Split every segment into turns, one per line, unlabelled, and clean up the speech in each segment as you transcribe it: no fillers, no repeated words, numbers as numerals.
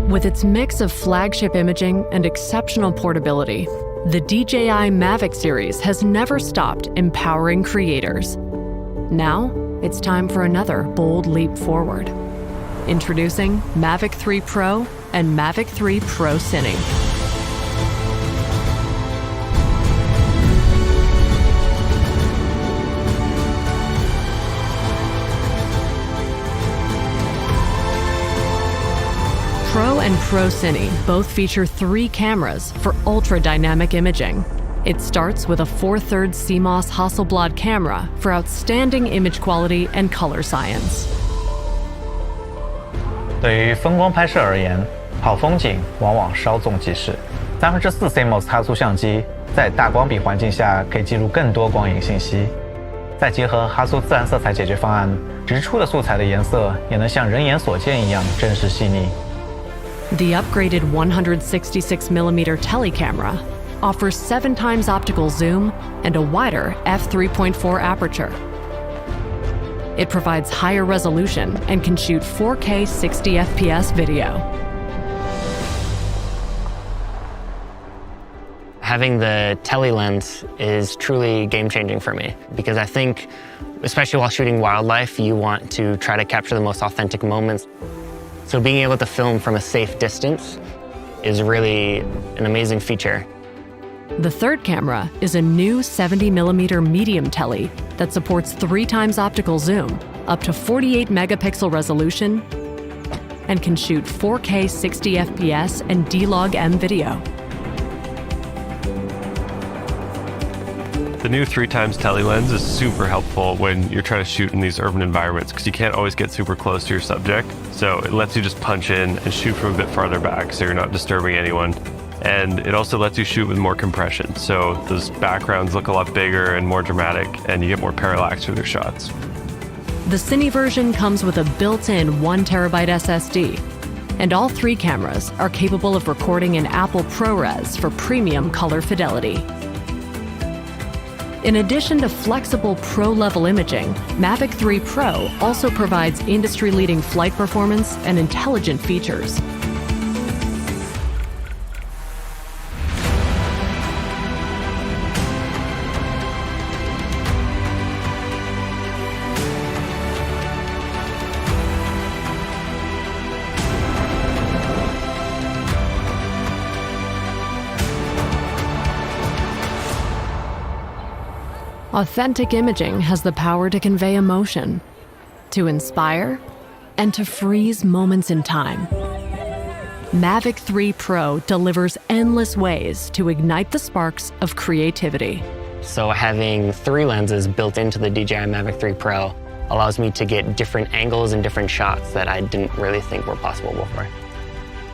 With its mix of flagship imaging and exceptional portability, the DJI Mavic series has never stopped empowering creators. Now, it's time for another bold leap forward. Introducing Mavic 3 Pro and Mavic 3 Pro Cine. Pro and Pro Cine both feature 3 cameras for ultra-dynamic imaging. It starts with a 4/3 CMOS Hasselblad camera for outstanding image quality and color science.
对于风光拍摄而言，好风景往往稍纵即逝。4/3 CMOS 差速相机在大光比环境下可以记录更多光影信息，再结合哈苏自然色彩解决方案，直出的素材的颜色也能像人眼所见一样真实细腻。
The upgraded 166mm telecamera offers 7 times optical zoom and a wider f3.4 aperture. It provides higher resolution and can shoot 4K 60 FPS video.
Having the tele lens is truly game-changing for me because I think, especially while shooting wildlife, you want to try to capture the most authentic moments. So being able to film from a safe distance is really an amazing feature.
The third camera is a new 70mm medium tele that supports 3 times optical zoom, up to 48 megapixel resolution, and can shoot 4K 60 FPS and D-Log-M video.
The new 3 times tele lens is super helpful when you're trying to shoot in these urban environments because you can't always get super close to your subject. So it lets you just punch in and shoot from a bit farther back so you're not disturbing anyone. And it also lets you shoot with more compression. So those backgrounds look a lot bigger and more dramatic and you get more parallax with your shots.
The Cine version comes with a built-in 1TB SSD. And all 3 cameras are capable of recording in Apple ProRes for premium color fidelity. In addition to flexible pro-level imaging, Mavic 3 Pro also provides industry-leading flight performance and intelligent features. Authentic imaging has the power to convey emotion, to inspire, and to freeze moments in time. Mavic 3 Pro delivers endless ways to ignite the sparks of creativity.
So having 3 lenses built into the DJI Mavic 3 Pro allows me to get different angles and different shots that I didn't really think were possible before.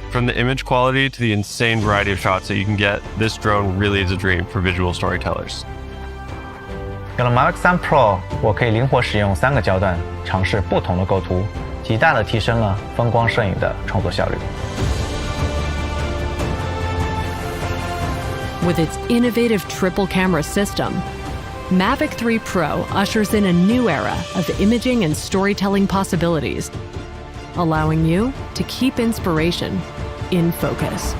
From the image quality to the insane variety of shots that you can get, this drone really is a dream for visual storytellers.
有了 Mavic 3 Pro， 我可以灵活使用3个焦段，尝试不同的构图，极大地提升了风光摄影的创作效率。
With its innovative triple camera system, Mavic 3 Pro ushers in a new era of imaging and storytelling possibilities, allowing you to keep inspiration in focus.